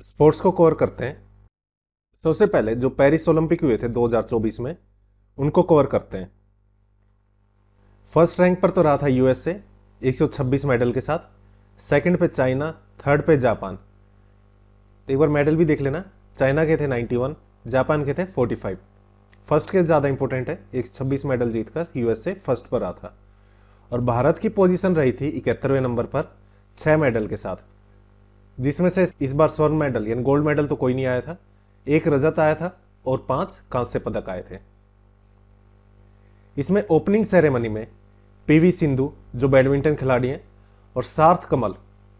Sports को cover करते हैं। सबसे पहले जो पेरिस ओलंपिक हुए थे 2024 में, उनको कवर करते हैं। फर्स्ट रैंक पर तो रहा था यूएसए 126 मेडल के साथ। सेकंड पे चाइना, थर्ड पे जापान। तो एक बार मेडल भी देख लेना। चाइना के थे 91, जापान के थे 45। फर्स्ट के ज़्यादा इंपॉर्टेंट है, 126 मेडल जीतकर यूएसए फर्स्ट पर रहा था। और भारत की पोजीशन रही थी 71वें नंबर पर 6 मेडल के साथ, जिसमें से इस बार स्वर्ण मेडल यानी गोल्ड मेडल तो कोई नहीं आया था। एक रजत आया था और 5 कांस्य पदक आए थे। इसमें ओपनिंग सेरेमनी में पीवी सिंधु जो बैडमिंटन खिलाड़ी हैं और सार्थ कमल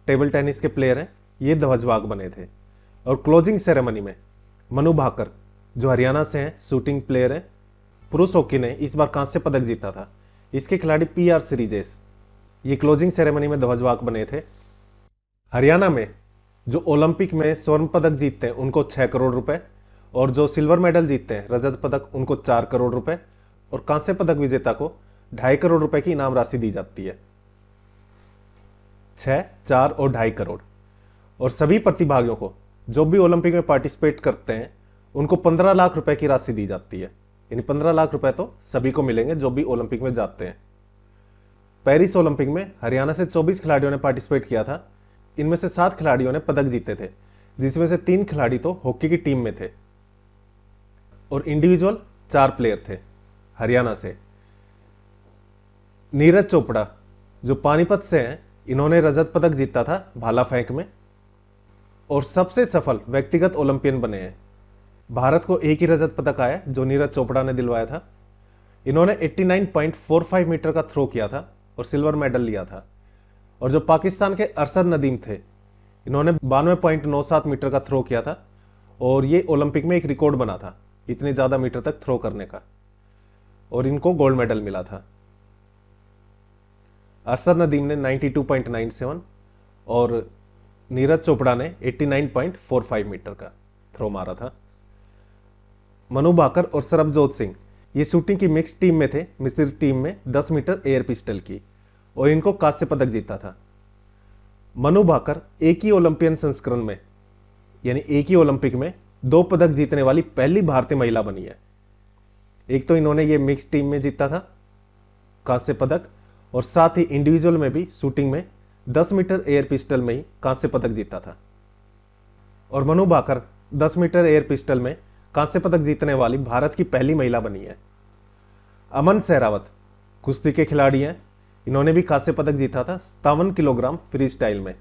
टेबल टेनिस के प्लेयर हैं, ये ध्वजवाहक बने थे। और क्लोजिंग सेरेमनी में मनु भाकर जो हरियाणा से हैं, शूटिंग प्लेयर हैं, पुरुष हॉकी ने इस बार कांस्य पदक जीता था। इसके खिलाड़ी पीआर सीरीजेस, ये क्लोजिंग सेरेमनी में ध्वजवाहक बने थे। हरियाणा में जो ओलंपिक में स्वर्ण पदक जीतते हैं उनको 6 करोड़ रुपए, और जो सिल्वर मेडल जीतते हैं रजत पदक, उनको 4 करोड़ रुपए, और कांस्य पदक विजेता को 2.5 करोड़ रुपए की इनाम राशि दी जाती है। 6, 4 और 2.5 करोड़। और सभी प्रतिभागियों को जो भी ओलंपिक में पार्टिसिपेट करते हैं उनको 15 लाख रुपए की राशि दी जाती है। यानी 15 लाख रुपए तो सभी को मिलेंगे जो भी ओलंपिक में जाते हैं। पेरिस ओलंपिक में हरियाणा से 24 खिलाड़ियों ने पार्टिसिपेट किया था। इनमें से 7 खिलाड़ियों ने पदक जीते थे, जिसमें से 3 खिलाड़ी तो हॉकी की टीम में थे, और इंडिविजुअल 4 प्लेयर थे हरियाणा से। नीरज चोपड़ा जो पानीपत से हैं, इन्होंने रजत पदक जीता था भाला फेंक में, और सबसे सफल व्यक्तिगत ओलंपियन बने हैं। भारत को एक ही रजत पदक आया जो नीरज चोपड़ा ने दिलवाया था। इन्होंने 89.45 मीटर का थ्रो किया था और सिल्वर मेडल लिया था। और जो पाकिस्तान के अरशद नदीम थे, इन्होंने 92.97 मीटर का थ्रो किया था, और ये ओलंपिक में एक रिकॉर्ड बना था इतने ज़्यादा मीटर तक थ्रो करने का, और इनको गोल्ड मेडल मिला था। अरशद नदीम ने 92.97 और नीरज चोपड़ा ने 89.45 मीटर का थ्रो मारा था। मनु भाकर और सरबजोत सिंह ये शूटिंग की मिक्स टीम में थे, मिस्र टीम में 10 मीटर एयर पिस्टल की, और इनको कांस्य पदक जीता था। मनु भाकर एक ही ओलंपियन संस्करण में यानी एक ही ओलंपिक में 2 पदक जीतने वाली पहली भारतीय महिला बनी है। एक तो इन्होंने ये मिक्स टीम में जीता था कांस्य पदक, और साथ ही इंडिविजुअल में भी शूटिंग में 10 मीटर एयर पिस्टल में ही कांस्य पदक जीता था। और Manu Bhaker 10 metre air pistol में कांस्य पदक जीतने वाली भारत की पहली महिला बनी है। अमन सहरावत कुश्ती के खिलाड़ी हैं, इन्होंने भी कांस्य पदक जीता था 57 किलोग्राम फ्री स्टाइल में।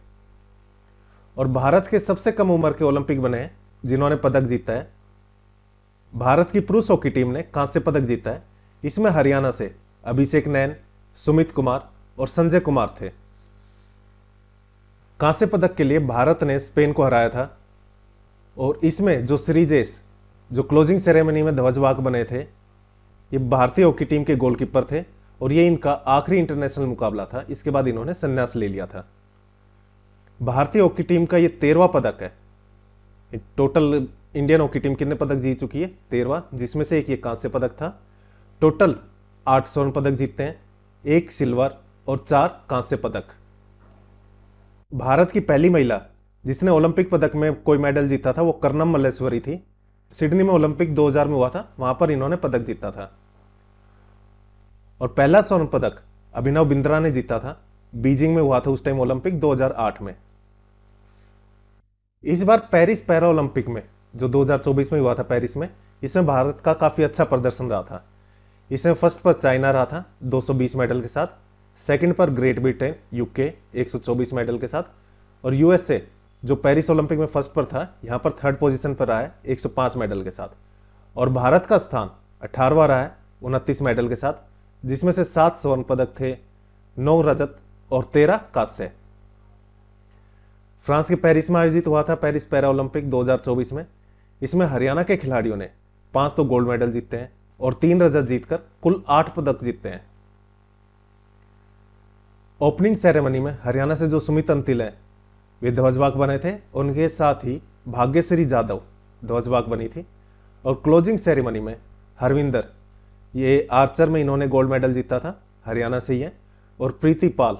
और भारत के सबसे कम उम्र के ओलंपिक बने हैं जिन्होंने पदक जीता है। भारत की पुरुष हॉकी टीम ने कांस्य पदक जीता है। इसमें हरियाणा से अभिषेक नैन, सुमित कुमार और संजय कुमार थे। कांस्य पदक के लिए भारत ने स्पेन को हराया था। और इसमें जो सीरीजेस जो क्लोजिंग सेरेमनी में ध्वजवाहक बने थे, ये भारतीय हॉकी टीम के गोलकीपर थे, और ये इनका आखिरी इंटरनेशनल मुकाबला था। इसके बाद इन्होंने संन्यास ले लिया था। भारतीय हॉकी टीम का ये 13वां पदक है। टोटल इंडियन हॉकी टीम कितने पदक जीत चुकी है? 13वां, जिसमें से एक ये कांस्य पदक था। टोटल 8 स्वर्ण पदक जीतते हैं, 1 सिल्वर और 4 कांस्य पदक। भारत की पहली महिला जिसने ओलंपिक पदक में कोई मेडल जीता था वो कर्नम मल्लेश्वरी थी। सिडनी में ओलंपिक 2000 में हुआ था, वहां पर इन्होंने पदक जीता था। और पहला स्वर्ण पदक अभिनव बिंद्रा ने जीता था, बीजिंग में हुआ था उस टाइम ओलंपिक 2008 में। इस बार पेरिस पैरा ओलंपिक में जो 2024 में हुआ था पेरिस में, इसमें भारत का काफी अच्छा प्रदर्शन रहा था। इसमें फर्स्ट पर चाइना रहा था 220 मेडल के साथ, सेकंड पर ग्रेट ब्रिटेन यूके 124 मेडल के साथ, और यूएसए जो पेरिस ओलंपिक में फर्स्ट पर था यहां पर थर्ड पोजीशन पर रहा है 105 मेडल के साथ। और भारत का स्थान 18वां रहा है 29 मेडल के साथ, जिसमें से 7 स्वर्ण पदक थे, 9 रजत और 13 कांस्य। फ्रांस के पेरिस में आयोजित हुआ था पेरिस पैरा ओलंपिक 2024 में। इसमें हरियाणा के खिलाड़ियों ने 5 तो गोल्ड मेडल जीते हैं और 3 रजत जीतकर कुल 8 पदक जीतते हैं। ओपनिंग सेरेमनी में हरियाणा से जो सुमित अंतिल है वे ध्वजवाहक बने थे, उनके साथ ही भाग्यश्री जाधव ध्वजवाहक बनी थी। और क्लोजिंग सेरेमनी में हरविंदर, ये आर्चर में इन्होंने गोल्ड मेडल जीता था, हरियाणा से ही है। और प्रीति पाल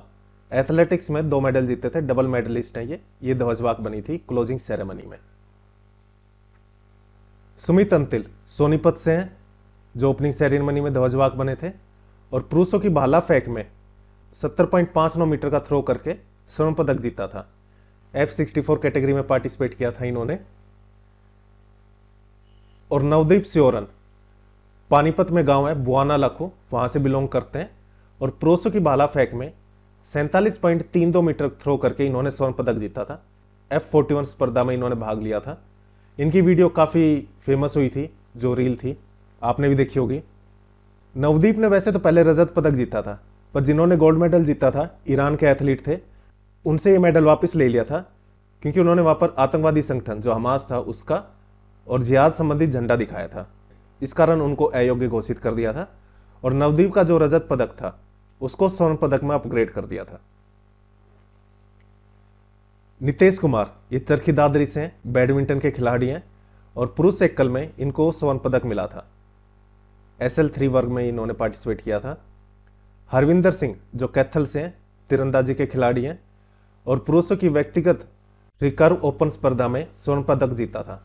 एथलेटिक्स में 2 मेडल जीते थे, डबल मेडलिस्ट हैं ये ध्वजवाहक बनी थी क्लोजिंग सेरेमनी में। सुमित अंतिल सोनीपत से हैं, जो ओपनिंग सेरेमनी में ध्वजवाहक बने थे, और पुरुषों की भाला फेंक में 70.59 मीटर का थ्रो करके स्वर्ण पदक जीता था। F64 कैटेगरी में पार्टिसिपेट किया था इन्होंने। और नवदीप सियोरन पानीपत में गांव है बुआना लाखो, वहां से बिलोंग करते हैं, और पुरुषों की भाला फेंक में 47.32 मीटर थ्रो करके इन्होंने स्वर्ण पदक जीता था। F41 स्पर्धा में इन्होंने भाग लिया था। इनकी वीडियो काफी फेमस हुई थी, जो रील थी आपने भी देखी होगी। नवदीप ने वैसे तो पहले रजत पदक जीता था, पर जिन्होंने गोल्ड मेडल जीता था ईरान के एथलीट थे, उनसे ये मेडल वापस ले लिया था, क्योंकि उन्होंने वहां पर आतंकवादी संगठन जो हमास था उसका और जिहाद संबंधित झंडा दिखाया था। इस कारण उनको अयोग्य घोषित कर दिया था, और नवदीप का जो रजत पदक था उसको स्वर्ण पदक में अपग्रेड कर दिया था। नितेश कुमार ये चरखी दादरी से हैं, बैडमिंटन के खिलाड़ी हैं, और पुरुष एकल में इनको स्वर्ण पदक मिला था। SL3 वर्ग में इन्होंने पार्टिसिपेट किया था। हरविंदर सिंह जो कैथल से हैं, तीरंदाजी के खिलाड़ी हैं, और पुरुषों की व्यक्तिगत रिकर्व ओपन स्पर्धा में स्वर्ण पदक जीता था।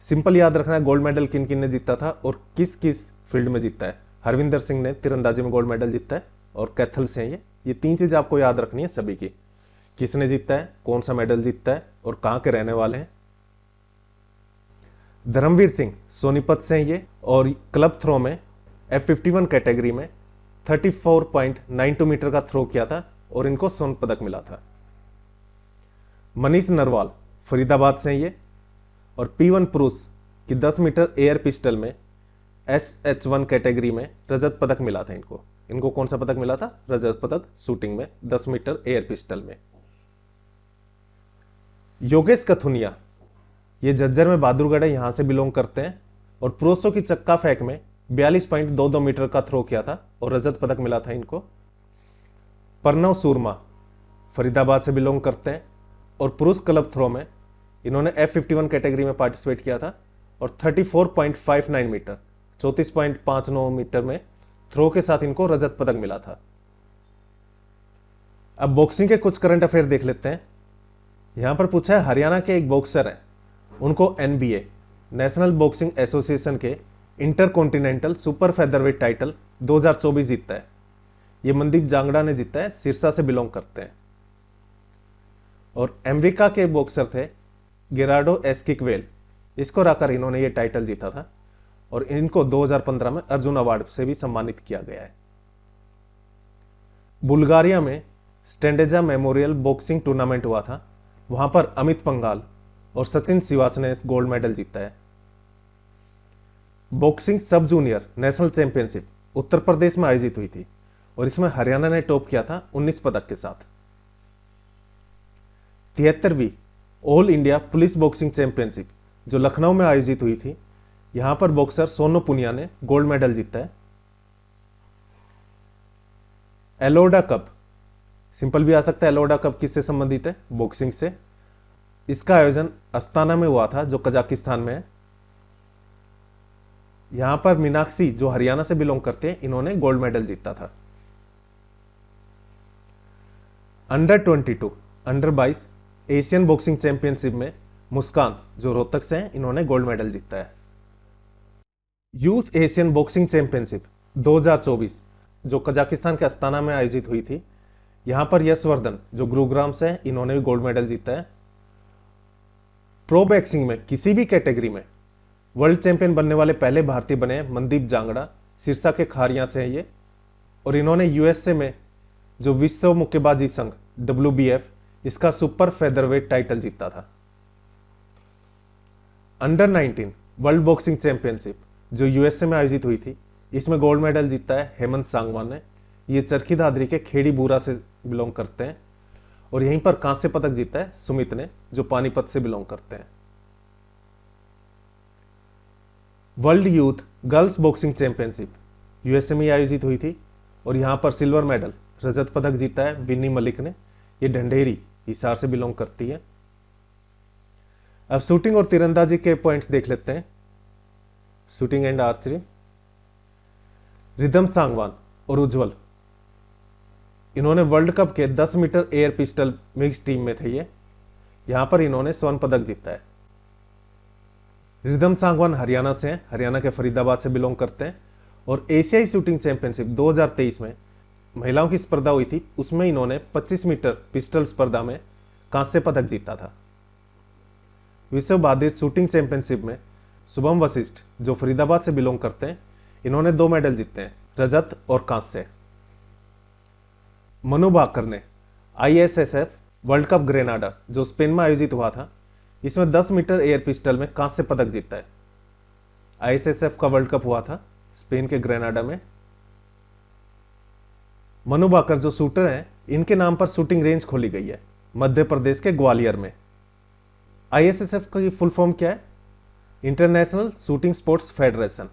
सिंपल याद रखना है गोल्ड मेडल किन किन ने जीता था और किस किस फील्ड में जीता है। हरविंदर सिंह ने तीरंदाजी में गोल्ड मेडल जीता है, और कैथल से हैं ये 3 चीज आपको याद रखनी है सभी की, किसने जीता है, कौन सा मेडल जीता है, और कहां के रहने वाले हैं। धर्मवीर सिंह सोनीपत से हैं ये, और क्लब थ्रो में F51 कैटेगरी में 34.92 मीटर का थ्रो किया था, और इनको स्वर्ण पदक मिला था। मनीष नरवाल फरीदाबाद से हैं ये, और P1 पुरुष की 10 मीटर एयर पिस्टल में SH1 कैटेगरी में रजत पदक मिला था इनको कौन सा पदक मिला था, रजत पदक शूटिंग में 10 मीटर एयर पिस्टल में। योगेश कथुनिया ये झज्जर में बहादुरगढ़ है, यहां से बिलोंग करते हैं, और पुरुषों की चक्का फेंक में 42.22 मीटर का थ्रो किया था, और रजत पदक मिला था इनको। प्रणव सूरमा फरीदाबाद से बिलोंग करते हैं, और पुरुष क्लब थ्रो में इन्होंने F51 कैटेगरी में पार्टिसिपेट किया था, और 34.59 मीटर 34.59 मीटर में थ्रो के साथ इनको रजत पदक मिला था। अब बॉक्सिंग के कुछ करंट अफेयर देख लेते हैं। यहां पर पूछा है हरियाणा के एक बॉक्सर हैं, उनको NBA नेशनल बॉक्सिंग एसोसिएशन के इंटरकॉन्टिनेंटल सुपर फेदरवेट टाइटल 2024 जीतता है। ये मनदीप जांगड़ा ने जीता है, सिरसा से बिलोंग करते हैं। और अमेरिका के बॉक्सर थे गेरार्डो एस्किकवेल, इसको हराकर इन्होंने ये टाइटल जीता था, और इनको 2015 में अर्जुन अवार्ड से भी सम्मानित किया गया है। बुल्गारिया में स्टेंडेजा मेमोरियल बॉक्सिंग टूर्नामेंट हुआ था, वहां पर अमित पंघाल और सचिन सिवास ने गोल्ड मेडल जीता है। Boxing sub junior national championship Uttar Pradesh में आयोजित हुई थी, और इसमें हरियाणा ने टॉप किया था 19 पदक के साथ। 73वीं all India police boxing championship जो लखनऊ में आयोजित हुई थी, यहां पर बॉक्सर सोनू पुनिया ने गोल्ड मेडल जीता है। एलोडा कप सिंपल भी आ सकता है, एलोडा कप किससे संबंधित है, बॉक्सिंग से। इसका आयोजन अस्ताना में हुआ था जो कजाकिस्तान में है। यहां पर मीनाक्षी जो हरियाणा से बिलोंग करते हैं, इन्होंने गोल्ड मेडल जीता था। Under 22 under 22 Asian boxing championship में मुस्कान जो रोहतक से हैं, इन्होंने गोल्ड मेडल जीता है। यूथ एशियन बॉक्सिंग चैंपियनशिप 2024 जो कजाकिस्तान के अस्ताना में आयोजित हुई थी, यहां पर यशवर्धन जो गुरुग्राम से हैं, इन्होंने भी गोल्ड मेडल जीता है। प्रो बॉक्सिंग में किसी भी कैटेगरी में वर्ल्ड चैंपियन बनने वाले पहले भारतीय बने मनदीप जांगड़ा, सिरसा के खारिया से हैं ये, और इन्होंने यूएसए में जो विश्व मुक्केबाजी संघ WBF इसका सुपर फेदरवेट टाइटल जीता था। अंडर 19 वर्ल्ड बॉक्सिंग चैंपियनशिप जो यूएसए में आयोजित हुई थी, इसमें गोल्ड मेडल जीता है हेमंत सांगवान ने। ये चरखी दादरी के खेड़ी बूरा से बिलोंग करते हैं, और यहीं पर कांस्य पदक जीता है सुमित ने जो पानीपत से बिलोंग करते हैं। World youth girls boxing championship USA में आयोजित हुई थी, और यहां पर सिल्वर मेडल रजत पदक जीता है विन्नी मलिक ने। ये ढंढेरी हिसार से बिलोंग करती है। अब शूटिंग और तीरंदाजी के पॉइंट्स देख लेते हैं। Shooting and archery, Rhythm Sangwan और उज्जवल इन्होंने वर्ल्ड कप के 10 metre air pistol mix team में थे ये। यहां पर इन्होंने स्वर्ण पदक जीता है। रिदम सांगवान हरियाणा से हैं, हरियाणा के फरीदाबाद से बिलोंग करते हैं। और एशियाई शूटिंग चैंपियनशिप 2023 में महिलाओं की स्पर्धा हुई थी, उसमें इन्होंने 25 मीटर पिस्टल स्पर्धा में कांस्य पदक जीता था। विश्व बहादुर शूटिंग चैंपियनशिप में शुभम वशिष्ठ जो फरीदाबाद से बिलोंग करते हैं, इन्होंने 2 मेडल जीते हैं, रजत और कांस्य। मनु भाकर ने ISSF वर्ल्ड कप ग्रेनाडा जो स्पेन में आयोजित हुआ था, इसमें 10 मीटर एयर पिस्टल में कांस्य पदक जीता है। ISSF का वर्ल्ड कप हुआ था स्पेन के ग्रेनाडा में। मनु भाकर जो शूटर हैं, इनके नाम पर शूटिंग रेंज खोली गई है मध्य प्रदेश के ग्वालियर में। ISSF की फुल फॉर्म क्या है? International shooting sports federation.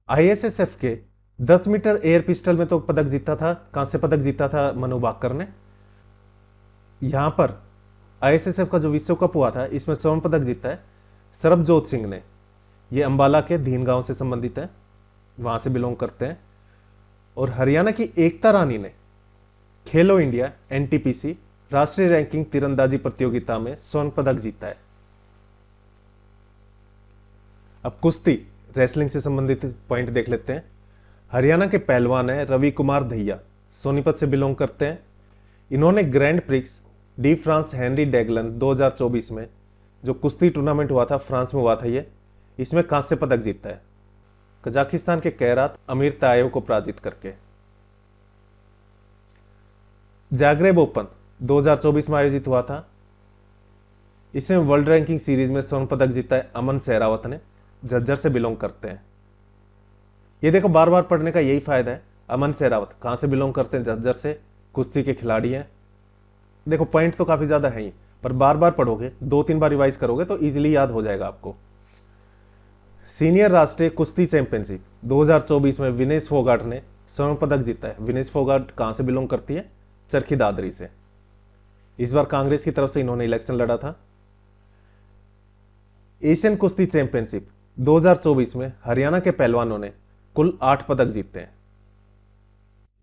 ISSF के 10 मीटर एयर पिस्टल में तो पदक जीता था, कांस्य पदक जीता था मनु भाकर ने। यहां पर ISSF का जो विश्व कप हुआ था, इसमें स्वर्ण पदक जीता है सरबजोत सिंह ने। ये अंबाला के धीन गांव से संबंधित है, वहां से बिलोंग करते हैं। और हरियाणा की एकता रानी ने खेलो इंडिया NTPC राष्ट्रीय रैंकिंग तीरंदाजी प्रतियोगिता में स्वर्ण पदक जीता है। अब कुश्ती रेसलिंग से संबंधित पॉइंट देख लेते हैं। हरियाणा के पहलवान है रवि कुमार दहिया, सोनीपत से बिलोंग करते हैं। इन्होंने Grand Prix de France Henri Deglane 2024 में जो कुश्ती टूर्नामेंट हुआ था, फ्रांस में हुआ था ये, इसमें कांस्य पदक जीता है कजाकिस्तान के कैरात अमीर तायेव को पराजित करके। जागरेब ओपन 2024 में आयोजित हुआ था, इसमें वर्ल्ड रैंकिंग सीरीज में स्वर्ण पदक जीता है अमन सहरावत ने, झज्जर से बिलोंग करते हैं। ये देखो बार बार पढ़ने का यही फायदा है। अमन सहरावत कहां से बिलोंग करते हैं? झज्जर से, कुश्ती के खिलाड़ी हैं। देखो पॉइंट तो काफी ज्यादा है ही, पर बार बार पढ़ोगे, 2-3 बार रिवाइज करोगे तो इजीली याद हो जाएगा आपको। सीनियर राष्ट्रीय कुश्ती चैंपियनशिप 2024 में विनेश फोगाट ने स्वर्ण पदक जीता है। विनेश फोगाट कहां से बिलोंग करती है? चरखी दादरी से। इस बार कांग्रेस की तरफ से इन्होंने इलेक्शन लड़ा था। एशियन कुश्ती चैंपियनशिप 2024 में हरियाणा के पहलवानों ने कुल 8 पदक जीते हैं।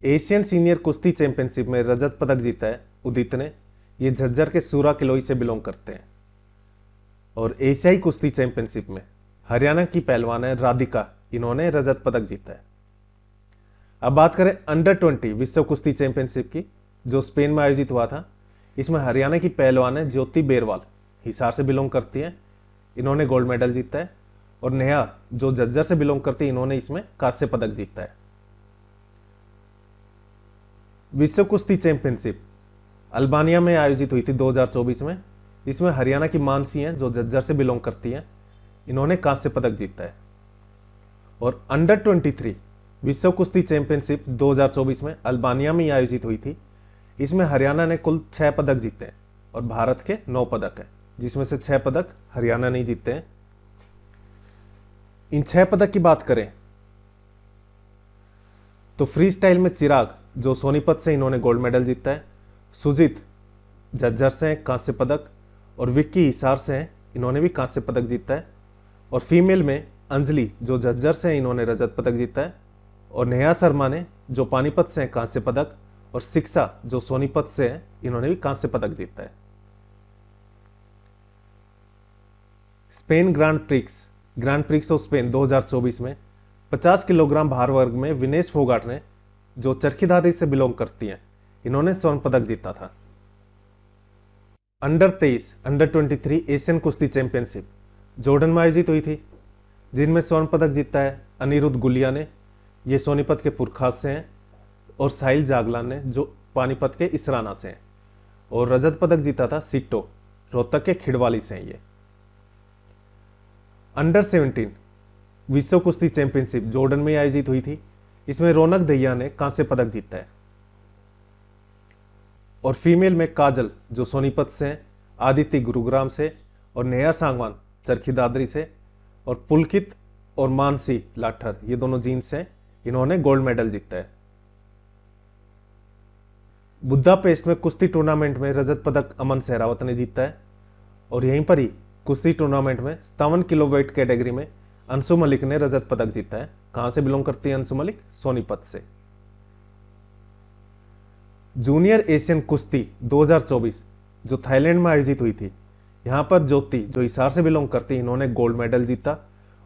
एशियन सीनियर कुश्ती चैंपियनशिप में रजत पदक जीता है उदित ने, ये झज्जर के सूरा किलोई से बिलोंग करते हैं। और एशियाई कुश्ती चैंपियनशिप में हरियाणा की पहलवान है राधिका, इन्होंने रजत पदक जीता है। अब बात करें अंडर 20 विश्व कुश्ती चैंपियनशिप की, जो स्पेन में आयोजित हुआ था। इसमें हरियाणा की पहलवान है ज्योति बेरवाल, हिसार से बिलोंग करती है, इन्होंने गोल्ड मेडल जीता है। और नेहा जो झज्जर से बिलोंग करती है, इन्होंने इसमें कांस्य पदक जीता है। विश्व कुश्ती चैंपियनशिप अल्बानिया में आयोजित हुई थी 2024 में। इसमें हरियाणा की मानसी हैं जो झज्जर से बिलोंग करती हैं, इन्होंने कांस्य पदक जीता है। और अंडर 23 विश्व कुश्ती चैंपियनशिप 2024 में अल्बानिया में आयोजित हुई थी। इसमें हरियाणा ने कुल 6 पदक जीते हैं और भारत के 9 पदक है, जिसमें से 6 पदक हरियाणा ने जीते हैं। इन 6 पदक की बात करें तो फ्री स्टाइल में चिराग जो सोनीपत से, इन्होंने गोल्ड मेडल जीता है। सुजीत झज्जर से कांस्य पदक, और विक्की हिसार से हैं, इन्होंने भी कांस्य पदक जीता है। और फीमेल में अंजलि जो झज्जर से हैं, इन्होंने रजत पदक जीता है। और नेहा शर्मा ने जो पानीपत से हैं कांस्य पदक, और शिक्षा जो सोनीपत से हैं, इन्होंने भी कांस्य पदक जीता है। Spain grand prix of Spain 2024 में 50 किलोग्राम भार वर्ग में विनेश फोगाट ने जो चरखीदारी से बिलोंग करती हैं, इन्होंने स्वर्ण पदक जीता था। अंडर 23 एशियन कुश्ती चैंपियनशिप जॉर्डन में आयोजित हुई थी, जिनमें स्वर्ण पदक जीता है अनिरुद्ध गुलिया ने, ये सोनीपत के पुरखास से हैं। और साहिल जागलान ने जो पानीपत के इसराना से हैं। और रजत पदक जीता था सिट्टो, रोहतक के खिड़वाली से हैं ये। अंडर 17 विश्व कुश्ती चैंपियनशिप जॉर्डन में आयोजित हुई थी, इसमें रौनक दहिया ने कांस्य पदक जीता है। और फीमेल में काजल जो सोनीपत से हैं, आदित्य गुरुग्राम से, और नेहा सांगवान चरखी दादरी से, और पुलकित और मानसी लाठर ये दोनों जीन्स हैं, इन्होंने गोल्ड मेडल जीता है। बुदापेस्ट में कुश्ती टूर्नामेंट में रजत पदक अमन सहरावत ने जीता है। और यहीं पर ही कुश्ती टूर्नामेंट में 57 किलो वेट कैटेगरी में अंशु मलिक ने रजत पदक जीता है। कहां से बिलोंग करती है अंशु मलिक? सोनीपत से। जूनियर एशियन कुश्ती 2024 जो थाईलैंड में आयोजित हुई थी, यहाँ पर ज्योति जो हिसार से बिलोंग करती है, इन्होंने गोल्ड मेडल जीता।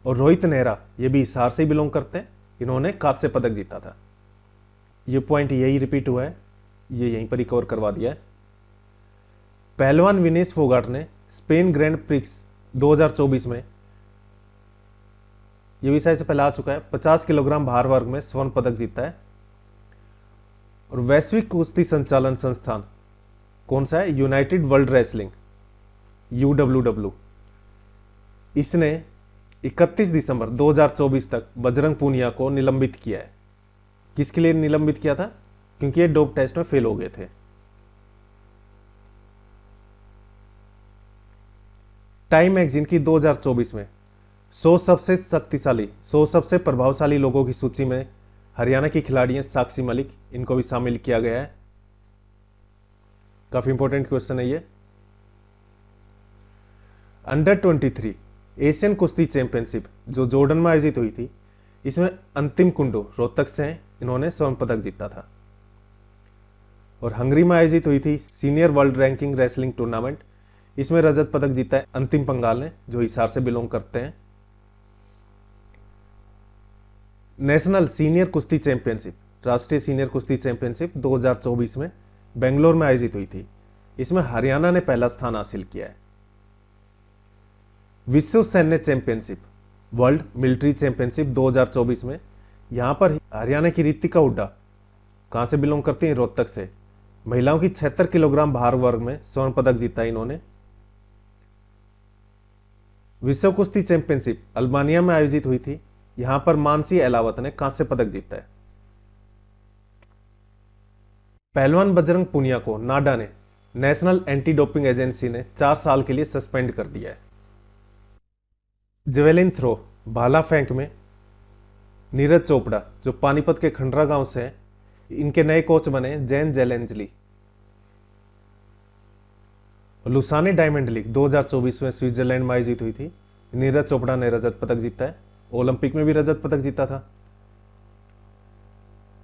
और रोहित नेहरा ये भी हिसार से ही बिलोंग करते हैं, इन्होंने कांस्य पदक जीता था। ये पॉइंट यही रिपीट हुआ है, ये यहीं पर ही कवर करवा दिया है। पहलवान विनेश फोगाट ने स्पेन ग्रैंड प्रिक्स 2024 में, ये भी शायद से पहले आ चुका है, 50 किलोग्राम भार वर्ग में स्वर्ण पदक जीता है। और वैश्विक कुश्ती संचालन संस्थान कौन सा है? United world wrestling, UWW। इसने 31 दिसंबर 2024 तक बजरंग पूनिया को निलंबित किया है। किसके लिए निलंबित किया था? क्योंकि ये डोप टेस्ट में फेल हो गए थे। टाइम मैगजीन की 2024 में 100 सबसे शक्तिशाली, 100 सबसे प्रभावशाली लोगों की सूची में हरियाणा की खिलाड़ी हैं साक्षी मलिक, इनको भी शामिल किया गया है। काफी इंपॉर्टेंट क्वेश्चन है ये। अंडर 23 एशियन कुश्ती चैंपियनशिप जो जॉर्डन में आयोजित हुई थी, इसमें अंतिम कुंडू रोहतक से हैं, इन्होंने स्वर्ण पदक जीता था। और हंगरी में आयोजित हुई थी senior world ranking wrestling tournament, इसमें रजत पदक जीता है अंतिम पंगाल ने, जो हिसार से बिलोंग करते हैं। नेशनल सीनियर कुश्ती चैंपियनशिप, राष्ट्रीय सीनियर कुश्ती चैंपियनशिप 2024 में बेंगलोर में आयोजित हुई थी, इसमें हरियाणा ने पहला स्थान हासिल किया है। विश्व सैन्य चैंपियनशिप, वर्ल्ड मिलिट्री चैंपियनशिप 2024 में, यहां पर हरियाणा की ऋतिका हुड्डा कहां से बिलोंग करती हैं? रोहतक से। महिलाओं की 76 किलोग्राम भार वर्ग में स्वर्ण पदक जीता इन्होंने। विश्व कुश्ती चैंपियनशिप अल्बानिया में आयोजित हुई थी, यहां पर मानसी एलावत ने कांस्य पदक जीता है। पहलवान बजरंग पुनिया को नाडा ने, नेशनल एंटी डोपिंग एजेंसी ने 4 साल के लिए सस्पेंड कर दिया है। जेवेलिन थ्रो भाला फेंक में नीरज चोपड़ा जो पानीपत के खंडरा गांव से हैं, इनके नए कोच बने Jain Zelezny. Lausanne diamond league 2024 में स्विट्जरलैंड में आयोजित हुई थी, नीरज चोपड़ा ने रजत पदक जीता है। ओलंपिक में भी रजत पदक जीता था।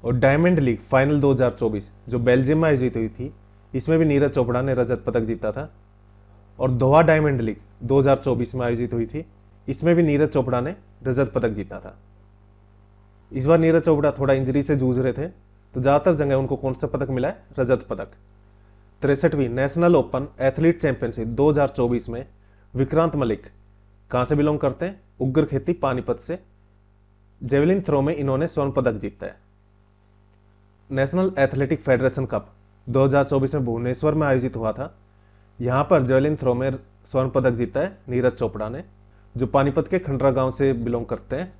और डायमंड लीग फाइनल 2024 जो बेल्जियम में आयोजित हुई थी, इसमें भी नीरज चोपड़ा ने रजत पदक जीता था। और दोहा डायमंड लीग 2024 में आयोजित हुई थी, इसमें भी नीरज चोपड़ा ने रजत पदक जीता था। इस बार नीरज चोपड़ा थोड़ा इंजरी से जूझ रहे थे, तो ज्यादातर जगह उनको कौन सा पदक मिला है? रजत पदक। 63वीं नेशनल ओपन एथलीट चैंपियनशिप 2024 में विक्रांत मलिक कहां से बिलोंग करते हैं? उग्र खेती पानीपत से। जेवलिन थ्रो में इन्होंने स्वर्ण पदक जीता है। नेशनल एथलेटिक फेडरेशन कप 2024 में भुवनेश्वर में आयोजित हुआ था, यहां पर जेवलिन थ्रो में स्वर्ण पदक जीता है नीरज चोपड़ा ने, जो पानीपत के खंडरा गांव से बिलोंग करते हैं।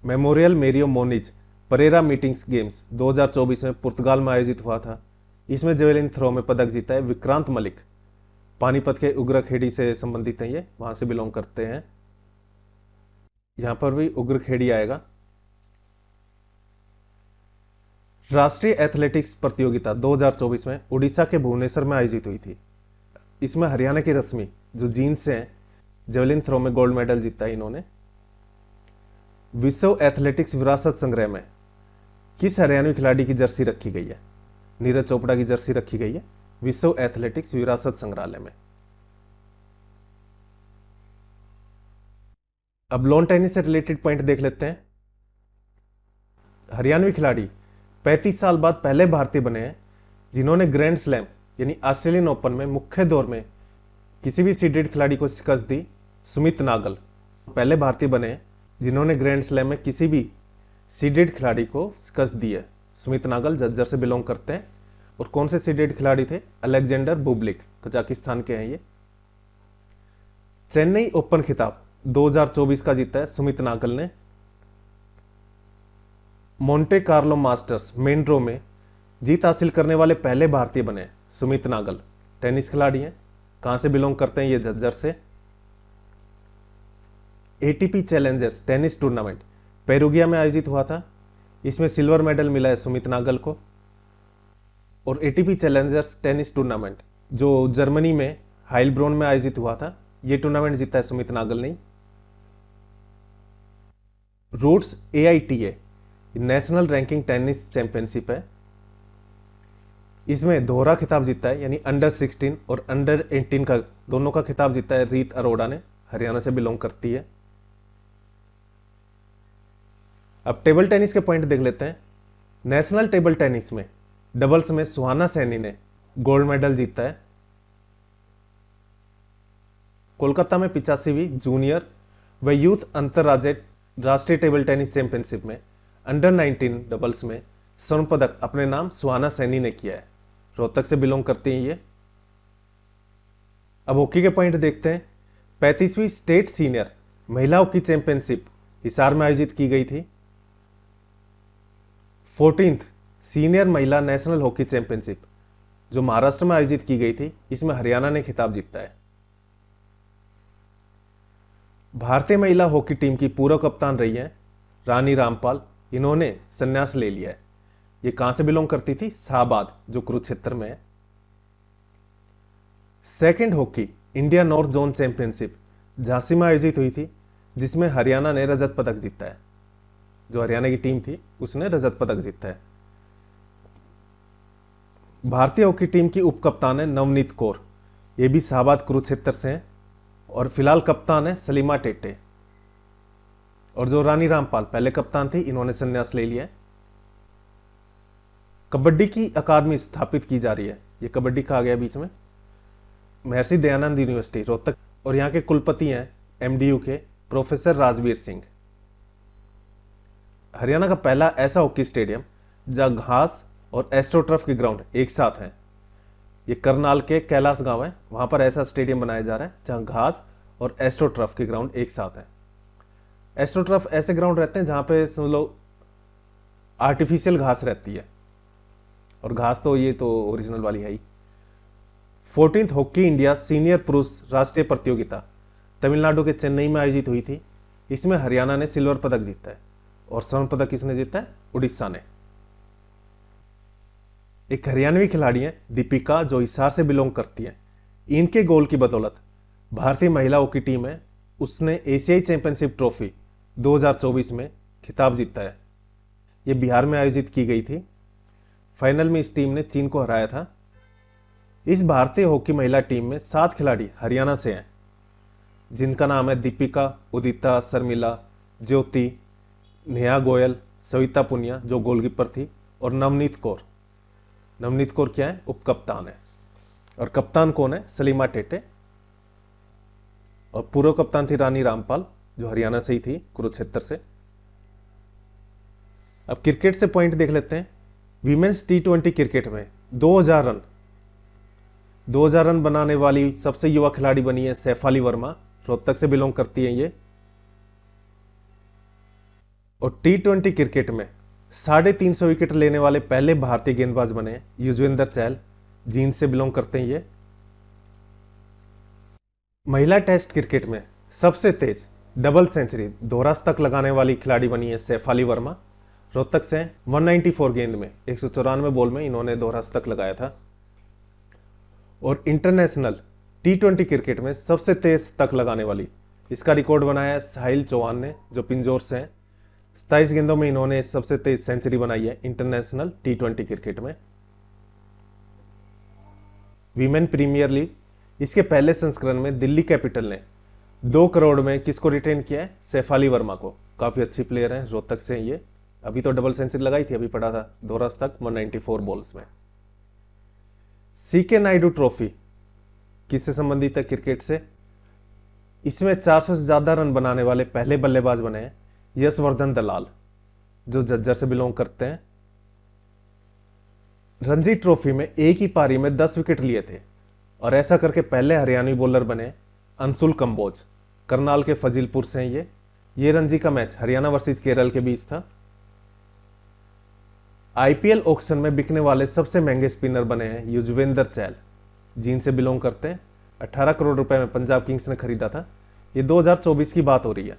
Memorial Mario Moniz Pereira meetings games 2024 में पुर्तगाल में आयोजित हुआ था, इसमें जेवलिन थ्रो में पदक जीता है विक्रांत मलिक। पानीपत के उग्रखेड़ी से संबंधित हैं, ये वहां से बिलोंग करते हैं। यहां पर भी उग्रखेड़ी आएगा। राष्ट्रीय एथलेटिक्स प्रतियोगिता 2024 में उड़ीसा के भुवनेश्वर में आयोजित हुई थी, इसमें हरियाणा की रश्मि जो जींद से हैं, जेवलिन थ्रो में गोल्ड मेडल जीता है इन्होंने। विश्व एथलेटिक्स विरासत संग्रह में किस हरियाणवी खिलाड़ी की जर्सी रखी गई है? नीरज चोपड़ा की जर्सी रखी गई है विश्व एथलेटिक्स विरासत संग्रहालय में। अब लॉन टेनिस से रिलेटेड पॉइंट देख लेते हैं। हरियाणवी खिलाड़ी 35 साल बाद पहले भारतीय बने हैं जिन्होंने ग्रैंड स्लैम यानी ऑस्ट्रेलियन ओपन में मुख्य दौर में किसी भी सीडेड खिलाड़ी को शिकस्त दी। सुमित नागल पहले भारतीय बने हैं जिन्होंने ग्रैंड स्लैम में किसी भी सीडेड खिलाड़ी को शिकस्त दी है। सुमित नागल जज्जर से बिलोंग करते हैं। और कौन से सीडेड खिलाड़ी थे? अलेक्जेंडर बुबलिक, कजाकिस्तान के हैं ये। चेन्नई ओपन खिताब 2024 का जीता है सुमित नागल ने। Monte Carlo masters main draw में जीत हासिल करने वाले पहले भारतीय बने सुमित नागल, टेनिस खिलाड़ी हैं। कहां से बिलोंग करते हैं? ये झज्जर से। ATP Challengers tennis tournament Perugia में आयोजित हुआ था, इसमें सिल्वर मेडल मिला है सुमित नागल को। और एटीपी चैलेंजर्स टेनिस टूर्नामेंट जो जर्मनी में हाइलब्रोन में आयोजित हुआ था, यह टूर्नामेंट जीता है सुमित नागल ने। Roots AITA national ranking tennis championship है, इसमें दोहरा खिताब जीता है, यानी अंडर 16 और अंडर 18 का दोनों का खिताब जीता है रीत अरोड़ा ने, हरियाणा से बिलोंग करती है। अब टेबल टेनिस के पॉइंट देख लेते हैं। नेशनल टेबल टेनिस में डबल्स में सुहाना सैनी ने गोल्ड मेडल जीता है। कोलकाता में 85वीं जूनियर व यूथ अंतरराज्यीय राष्ट्रीय टेबल टेनिस चैंपियनशिप में अंडर 19 डबल्स में स्वर्ण पदक अपने नाम सुहाना सैनी ने किया है। रोहतक से बिलोंग करती हैं ये। अब हॉकी के पॉइंट देखते हैं। 35वीं स्टेट सीनियर महिला हॉकी चैंपियनशिप हिसार में आयोजित की गई थी। 14th सीनियर महिला नेशनल हॉकी चैंपियनशिप जो महाराष्ट्र में आयोजित की गई थी, इसमें हरियाणा ने खिताब जीता है। भारतीय महिला हॉकी टीम की पूर्व कप्तान रही हैं रानी रामपाल, इन्होंने संन्यास ले लिया है। ये कहां से बिलोंग करती थी? शाहबाद, जो कुरुक्षेत्र में है। Second hockey India north zone championship Jhansi में आयोजित हुई थी, जिसमें हरियाणा ने रजत पदक जीता है। जो हरियाणा की टीम थी उसने रजत पदक जीता है। भारतीय हॉकी टीम की उप कप्तान है नवनीत कौर, ये भी शाहबाद कुरुक्षेत्र से हैं। और फिलहाल कप्तान है सलीमा टेटे। और जो रानी रामपाल पहले कप्तान थी, इन्होंने संन्यास ले लिया है। कबड्डी की अकादमी स्थापित की जा रही है। ये कबड्डी कहा गया बीच में महर्षि दयानंद यूनिवर्सिटी रोहतक, और यहाँ के कुलपति हैं एमडीयू के प्रोफेसर राजवीर सिंह। हरियाणा का पहला ऐसा हॉकी स्टेडियम जहां घास और एस्ट्रोटर्फ के ग्राउंड एक साथ हैं, ये करनाल के कैलाश गांव है, वहां पर ऐसा स्टेडियम बनाया जा रहा है जहां घास और एस्ट्रोटर्फ के ग्राउंड एक साथ हैं। एस्ट्रोटर्फ ऐसे ग्राउंड रहते हैं जहां पे समझ लो आर्टिफिशियल घास रहती है, और घास तो ये तो ओरिजिनल वाली है ही। 14th हॉकी इंडिया सीनियर पुरुष राष्ट्रीय प्रतियोगिता तमिलनाडु के चेन्नई में आयोजित हुई थी। इसमें हरियाणा ने सिल्वर पदक जीता है। और स्वर्ण पदक किसने जीता है? उड़ीसा ने। एक हरियाणवी खिलाड़ी है दीपिका, जो हिसार से बिलोंग करती है। इनके गोल की बदौलत भारतीय महिला हॉकी टीम है, उसने एशियाई चैंपियनशिप ट्रॉफी 2024 में खिताब जीता है। यह बिहार में आयोजित की गई थी। फाइनल में इस टीम ने चीन को हराया था। इस भारतीय हॉकी महिला टीम में 7 खिलाड़ी हरियाणा से हैं, जिनका नाम है दीपिका, उदिता, शर्मिला, ज्योति, नेहा गोयल, सविता पुनिया जो गोलकीपर थी, और नवनीत कौर। नवनीत कौर क्या है? उप कप्तान है। और कप्तान कौन है? सलीमा टेटे। और पूर्व कप्तान थी रानी रामपाल, जो हरियाणा से ही थी, कुरुक्षेत्र से। अब क्रिकेट से पॉइंट देख लेते हैं। वीमेंस T20 क्रिकेट में 2000 रन बनाने वाली सबसे युवा खिलाड़ी बनी है सैफाली वर्मा, रोहतक से बिलोंग करती है ये। और T20 क्रिकेट में 350 विकेट लेने वाले पहले भारतीय गेंदबाज बने युजवेंद्र चहल, जींद से बिलोंग करते हैं ये। महिला टेस्ट क्रिकेट में सबसे तेज डबल सेंचुरी दोहरा शतक लगाने वाली खिलाड़ी बनी है सैफाली वर्मा, रोहतक से। 194 गेंद में 194 बॉल में इन्होंने दोहरा शतक लगाया था। और इंटरनेशनल T20 क्रिकेट में सबसे तेज शतक लगाने वाली, इसका रिकॉर्ड बनाया है साहिल चौहान ने, जो पिंजौर से हैं। 27 गेंदों में इन्होंने सबसे तेज सेंचुरी बनाई है इंटरनेशनल T20 क्रिकेट में। वीमेन प्रीमियर लीग, इसके पहले संस्करण में दिल्ली कैपिटल ने 2 करोड़ में किसको रिटेन किया है? सैफाली वर्मा को। काफी अच्छी प्लेयर हैं, रोहतक से ये। अभी तो डबल सेंचुरी लगाई थी, अभी पड़ा था दोहरा शतक 194 बॉल्स में। सीके नायडू ट्रॉफी किससे संबंधित है? क्रिकेट से। इसमें 400 से ज्यादा रन बनाने वाले पहले बल्लेबाज बने हैं यशवर्धन दलाल, जो झज्जर से बिलोंग करते हैं। रणजी ट्रॉफी में एक ही पारी में 10 विकेट लिए थे, और ऐसा करके पहले हरियाणवी बॉलर बने अंशुल कंबोज, करनाल के फजीलपुर से हैं ये रणजी का मैच हरियाणा वर्सेस केरल के बीच था। आईपीएल ऑक्शन में बिकने वाले सबसे महंगे स्पिनर बने हैं युजवेंद्र चहल, जींद से बिलोंग करते हैं। 18 करोड़ रुपए में पंजाब किंग्स ने खरीदा था। ये 2024 की बात हो रही है।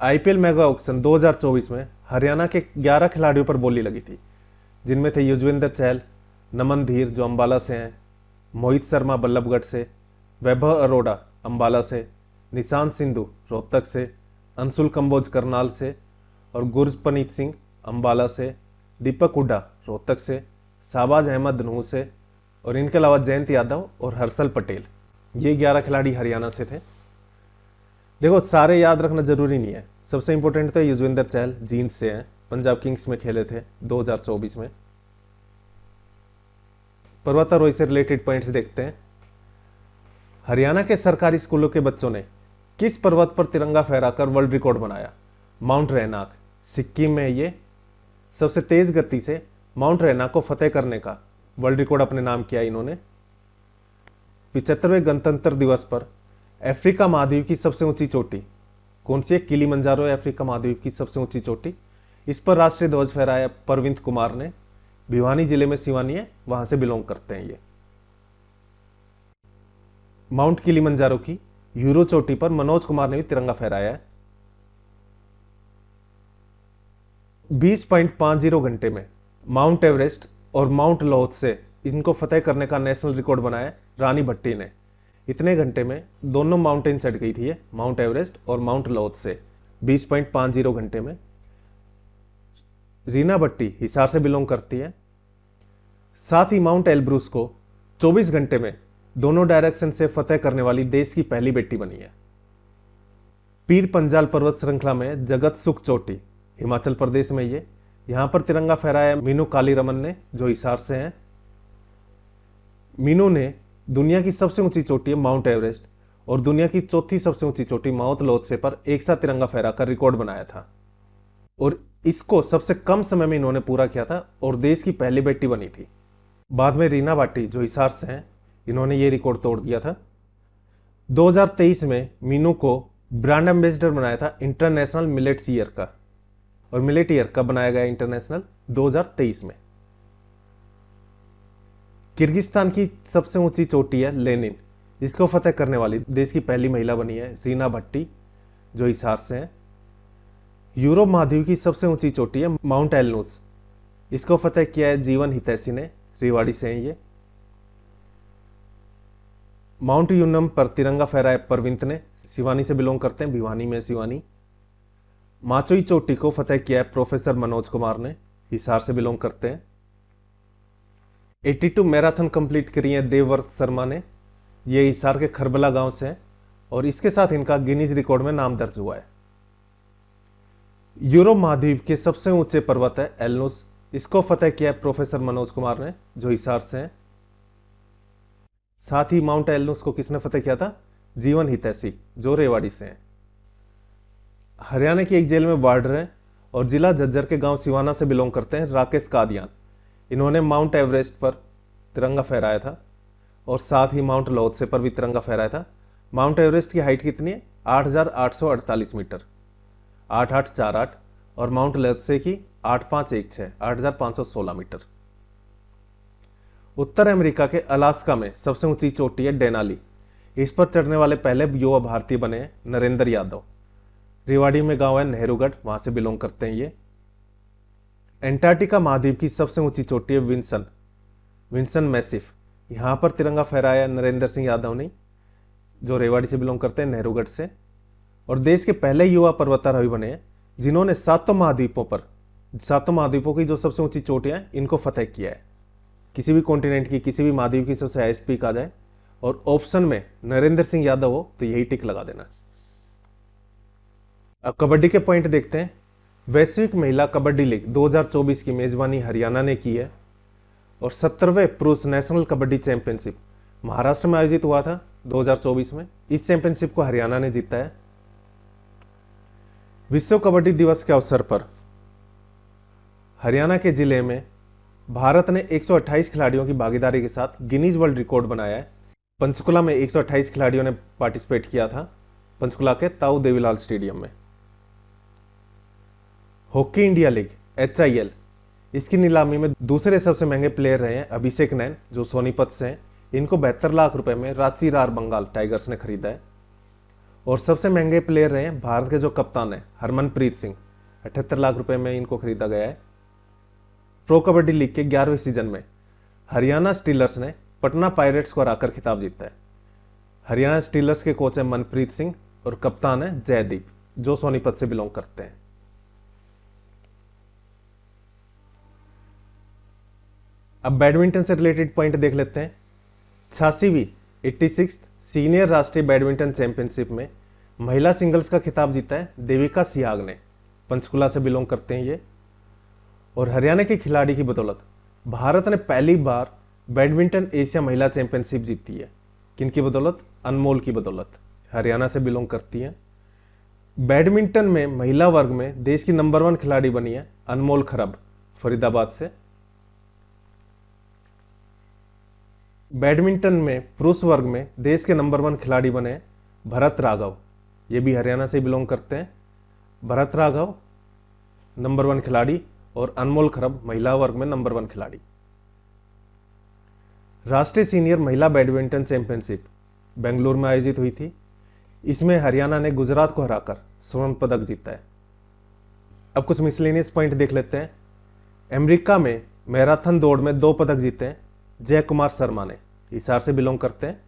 आईपीएल मेगा ऑक्शन 2024 में हरियाणा के 11 खिलाड़ियों पर बोली लगी थी, जिनमें थे युजवेंद्र चहल, नमन धीर जो अंबाला से हैं, मोहित शर्मा बल्लभगढ़ से, वैभव अरोड़ा अंबाला से, निशांत सिंधु रोहतक से, अंशुल कंबोज करनाल से, और गुरपनीत सिंह अंबाला से, दीपक हुड्डा रोहतक से, शाहबाज अहमद नूह से, और इनके अलावा जयंत यादव और हर्षल पटेल। ये 11 खिलाड़ी हरियाणा से थे। देखो सारे याद रखना जरूरी नहीं है, सबसे इंपॉर्टेंट तो युजवेंद्र चहल जींद से हैं, पंजाब किंग्स में खेले थे 2024 में। पर्वतारोही से रिलेटेड पॉइंट्स देखते हैं। हरियाणा के सरकारी स्कूलों के बच्चों ने किस पर्वत पर तिरंगा फहराकर वर्ल्ड रिकॉर्ड बनाया? माउंट रैनाक, सिक्किम में। ये सबसे तेज गति से माउंट रैनाक को फतेह करने का वर्ल्ड रिकॉर्ड अपने नाम किया इन्होंने। 75वें गणतंत्र दिवस पर अफ्रीका महाद्वीप की सबसे ऊंची चोटी कौन सी है? किलिमंजारो है अफ्रीका महाद्वीप की सबसे ऊंची चोटी। इस पर राष्ट्रीय ध्वज फहराया परविंद कुमार ने। भिवानी जिले में सिवानी है, वहां से बिलोंग करते हैं ये। माउंट किलिमंजारो की यूरो चोटी पर मनोज कुमार ने भी तिरंगा फहराया है। 20.50 घंटे में माउंट एवरेस्ट और माउंट लोत्से इनको फतेह करने का नेशनल रिकॉर्ड बनाया रानी भट्टी ने। इतने घंटे में दोनों माउंटेन चढ़ गई थी, माउंट एवरेस्ट और माउंट लोत्से, 20.50 घंटे में। रीना भट्टी हिसार से बिलोंग करती है। साथ ही माउंट एल्ब्रूस को 24 घंटे में दोनों डायरेक्शन से फतेह करने वाली देश की पहली बेटी बनी है। पीर पंजाल पर्वत श्रृंखला में जगत सुख चोटी हिमाचल प्रदेश में ये, यहां पर तिरंगा फहराया मीनू कालीरमन ने, जो हिसार से हैं। मीनू ने दुनिया की सबसे ऊंची चोटी माउंट एवरेस्ट और दुनिया की चौथी सबसे ऊंची चोटी माउंट लोत्से पर एक साथ तिरंगा फहराकर रिकॉर्ड बनाया था, और इसको सबसे कम समय में इन्होंने पूरा किया था और देश की पहली बेटी बनी थी। बाद में रीना भाटी जो हिसार से हैं, इन्होंने ये रिकॉर्ड तोड़ दिया था। 2023 में मीनू को ब्रांड एम्बेसडर बनाया था इंटरनेशनल मिलेट्स ईयर का, और मिलेट ईयर कब बनाया गया इंटरनेशनल? 2023 में। किर्गिस्तान की सबसे ऊंची चोटी है लेनिन, इसको फतेह करने वाली देश की पहली महिला बनी है रीना भट्टी, जो हिसार से हैं। यूरोप महाद्वीप की सबसे ऊंची चोटी है माउंट एलनूस, इसको फतेह किया है जीवन हितैषी ने, रेवाड़ी से हैं ये। माउंट यूनम पर तिरंगा फहराया परविंत ने, सिवानी से बिलोंग करते हैं, भिवानी में सिवानी। माचोई चोटी को फतेह किया है प्रोफेसर मनोज कुमार ने, हिसार से बिलोंग करते हैं। 82 मैराथन कंप्लीट करी है देवव्रत शर्मा ने, ये हिसार के खरबला गांव से है, और इसके साथ इनका गिनीज रिकॉर्ड में नाम दर्ज हुआ है। यूरोप महाद्वीप के सबसे ऊंचे पर्वत है एल्नूस, इसको फतेह किया है प्रोफेसर मनोज कुमार ने, जो हिसार से हैं। साथ ही माउंट एल्नूस को किसने फतेह किया था? जीवन हितैषी, जो रेवाड़ी से हैं। हरियाणा की एक जेल में वार्डर हैं और जिला झज्जर के गांव सिवाना से बिलोंग करते हैं राकेश कादियान। इन्होंने माउंट एवरेस्ट पर तिरंगा फहराया था और साथ ही माउंट लोत्से पर भी तिरंगा फहराया था। माउंट एवरेस्ट की हाइट कितनी है? 8,848 मीटर, 8848, और माउंट लोत्से की 8516, 8,516 मीटर। उत्तर अमेरिका के अलास्का में सबसे ऊंची चोटी है डेनाली, इस पर चढ़ने वाले पहले युवा भारतीय बने हैं नरेंद्र यादव। रेवाड़ी में गांव है नेहरूगढ़, वहां से बिलोंग करते हैं ये। एंटार्क्टिका महाद्वीप की सबसे ऊंची चोटी है विंसन मैसिफ, यहां पर तिरंगा फहराया नरेंद्र सिंह यादव ने, जो रेवाड़ी से बिलोंग करते हैं नेहरूगढ़ से, और देश के पहले युवा पर्वतारोही बने हैं जिन्होंने सातों महाद्वीपों की जो सबसे ऊंची चोटियां हैं इनको फतेह किया है। किसी भी कॉन्टिनेंट की, किसी भी महाद्वीप की सबसे हाईएस्ट पीक आ जाए और ऑप्शन में नरेंद्र सिंह यादव हो तो यही टिक लगा देना। अब कबड्डी के पॉइंट देखते हैं। वैश्विक महिला कबड्डी लीग 2024 की मेजबानी हरियाणा ने की है, और 17वें पुरुष नेशनल कबड्डी चैंपियनशिप महाराष्ट्र में आयोजित हुआ था 2024 में। इस चैंपियनशिप को हरियाणा ने जीता है। विश्व कबड्डी दिवस के अवसर पर हरियाणा के जिले में भारत ने 128 खिलाड़ियों की भागीदारी के साथ गिनीज वर्ल्ड रिकॉर्ड बनाया है। पंचकुला में 128 खिलाड़ियों ने पार्टिसिपेट किया था, पंचकुला के ताऊ देवीलाल स्टेडियम में। हॉकी इंडिया लीग HIL, इसकी नीलामी में दूसरे सबसे महंगे प्लेयर रहे हैं अभिषेक नैन, जो सोनीपत से हैं। इनको 72 लाख रुपए में रांची रार बंगाल टाइगर्स ने खरीदा है। और सबसे महंगे प्लेयर रहे हैं भारत के जो कप्तान है हरमनप्रीत सिंह, 78 लाख रुपए में इनको खरीदा गया है। प्रो कबड्डी लीग के 11वें सीजन में हरियाणा स्टीलर्स ने पटना पायरेट्स को हराकर खिताब जीता है। हरियाणा स्टीलर्स के कोच है मनप्रीत सिंह और कप्तान है जयदीप, जो सोनीपत से बिलोंग करते हैं। अब बैडमिंटन से रिलेटेड पॉइंट देख लेते हैं। 86वीं 86th सीनियर राष्ट्रीय बैडमिंटन चैंपियनशिप में महिला सिंगल्स का खिताब जीता है देविका सिहाग ने। पंचकुला से बिलोंग करते हैं ये। और हरियाणा के खिलाड़ी की बदौलत भारत ने पहली बार बैडमिंटन एशिया महिला चैंपियनशिप जीती है। किनकी बदौलत? अनमोल की बदौलत। हरियाणा से बिलोंग करती हैं। बैडमिंटन में महिला वर्ग में देश की नंबर 1 खिलाड़ी बनी है अनमोल खरब, फरीदाबाद से। बैडमिंटन में पुरुष वर्ग में देश के नंबर 1 खिलाड़ी बने भरत राघव, ये भी हरियाणा से बिलोंग करते हैं। भरत राघव नंबर 1 खिलाड़ी और अनमोल खरब महिला वर्ग में नंबर 1 खिलाड़ी। राष्ट्रीय सीनियर महिला बैडमिंटन चैंपियनशिप बेंगलुरु में आयोजित हुई थी। इसमें हरियाणा ने गुजरात को हराकर स्वर्ण पदक जीता है। अब कुछ मिसलेनियस पॉइंट देख लेते हैं। अमेरिका में मैराथन दौड़ में 2 पदक जीते हैं जय कुमार शर्मा ने, हिसार से बिलोंग करते हैं।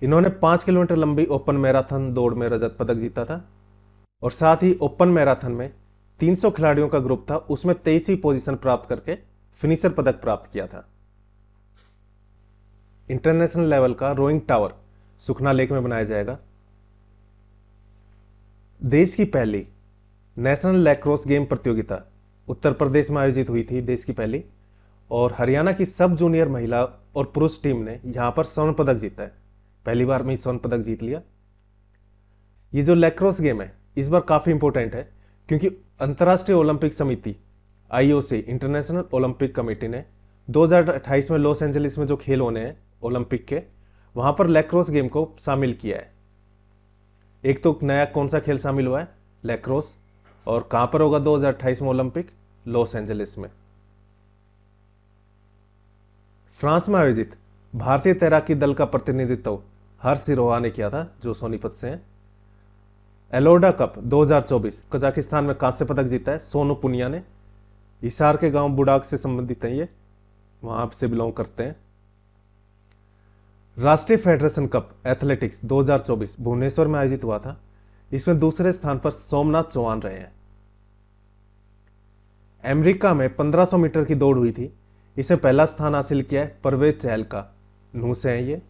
इन्होंने 5 किलोमीटर लंबी ओपन मैराथन दौड़ में रजत पदक जीता था। और साथ ही ओपन मैराथन में 300 खिलाड़ियों का ग्रुप था, उसमें 23वीं पोजीशन प्राप्त करके फिनिशर पदक प्राप्त किया था। इंटरनेशनल लेवल का रोइंग टावर सुखना लेक में बनाया जाएगा। देश की पहली नेशनल लैक्रोस गेम प्रतियोगिता उत्तर प्रदेश में आयोजित हुई थी, देश की पहली। और हरियाणा की सब जूनियर महिला और पुरुष टीम ने यहां पर स्वर्ण पदक जीता है। पहली बार में ही स्वर्ण पदक जीत लिया। ये जो लैक्रोस गेम है इस बार काफी इंपॉर्टेंट है, क्योंकि अंतर्राष्ट्रीय ओलंपिक समिति IOC इंटरनेशनल ओलंपिक कमेटी ने 2028 में लॉस एंजलिस में जो खेल होने हैं ओलंपिक के, वहां पर लैक्रोस गेम को शामिल किया है। एक तो नया कौन सा खेल शामिल हुआ है? लैक्रोस। और कहां पर होगा 2028 में ओलंपिक? लॉस एंजलिस में। फ्रांस में आयोजित भारतीय तैराकी दल का प्रतिनिधित्व हर्ष सिरोहा ने किया था, जो सोनीपत से हैं। एलोडा कप 2024 कजाकिस्तान में कांस्य पदक जीता है सोनू पुनिया ने। हिसार के गांव बुडाक से संबंधित हैं, ये वहां से बिलोंग करते हैं। राष्ट्रीय फेडरेशन कप एथलेटिक्स 2024 भुवनेश्वर में आयोजित हुआ था। इसमें दूसरे स्थान पर सोमनाथ चौहान रहे हैं। अमेरिका में 1500 मीटर की दौड़ हुई थी। इसे पहला स्थान हासिल किया है परवेज चहल का, नूह से हैं ये।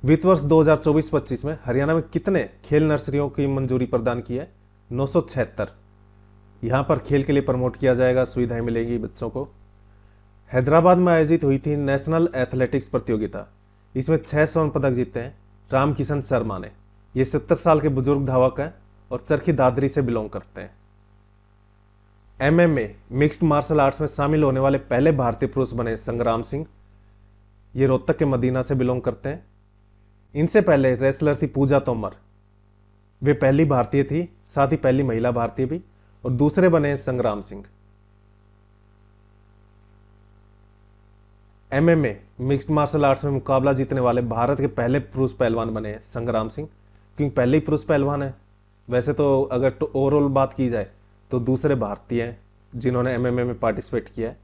वित्त वर्ष 2024-25 में हरियाणा में कितने खेल नर्सरियों की मंजूरी प्रदान की है? 976। यहां पर खेल के लिए प्रमोट किया जाएगा, सुविधाएं मिलेंगी बच्चों को। हैदराबाद में आयोजित हुई थी नेशनल एथलेटिक्स प्रतियोगिता। इसमें 6 स्वर्ण पदक जीते हैं रामकिशन शर्मा ने। ये 70 साल के बुजुर्ग धावक हैं और चरखी दादरी से बिलोंग करते हैं। MMA मिक्स्ड मार्शल आर्ट्स में शामिल होने वाले पहले भारतीय पुरुष बने संग्राम सिंह। ये रोहतक के मदीना से बिलोंग करते हैं। इनसे पहले रेसलर थी पूजा तोमर, वे पहली भारतीय थी, साथ ही पहली महिला भारतीय भी। और दूसरे बने Sangram Singh. MMA mixed martial arts में मुकाबला जीतने वाले भारत के पहले पुरुष पहलवान बने संग्राम सिंह, क्योंकि पहले ही पुरुष पहलवान है। वैसे तो अगर ओवरऑल बात की जाए तो दूसरे भारतीय हैं जिन्होंने MMA में पार्टिसिपेट किया है।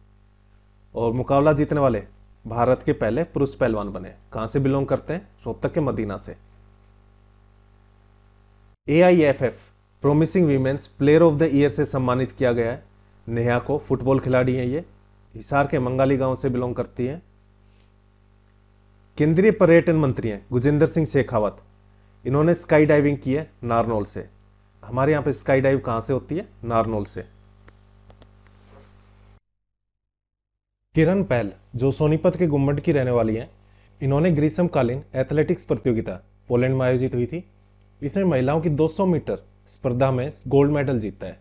और मुकाबला जीतने वाले भारत के पहले पुरुष पहलवान बने। कहां से बिलोंग करते हैं? रोहतक के मदीना से। AIFF promising women's player of the year से सम्मानित किया गया है नेहा को। फुटबॉल खिलाड़ी हैं ये, हिसार के मंगाली गांव से बिलोंग करती हैं। केंद्रीय पर्यटन मंत्री हैं गुजिंदर सिंह शेखावत। इन्होंने स्काई डाइविंग की है नारनौल से। हमारे यहां पे स्काई डाइव कहां से होती है? नारनौल से। किरण पहल जो सोनीपत के गुम्मट की रहने वाली हैं, इन्होंने ग्रीष्मकालीन एथलेटिक्स प्रतियोगिता पोलैंड में आयोजित हुई थी। इसमें महिलाओं की 200 मीटर स्पर्धा में गोल्ड मेडल जीता है।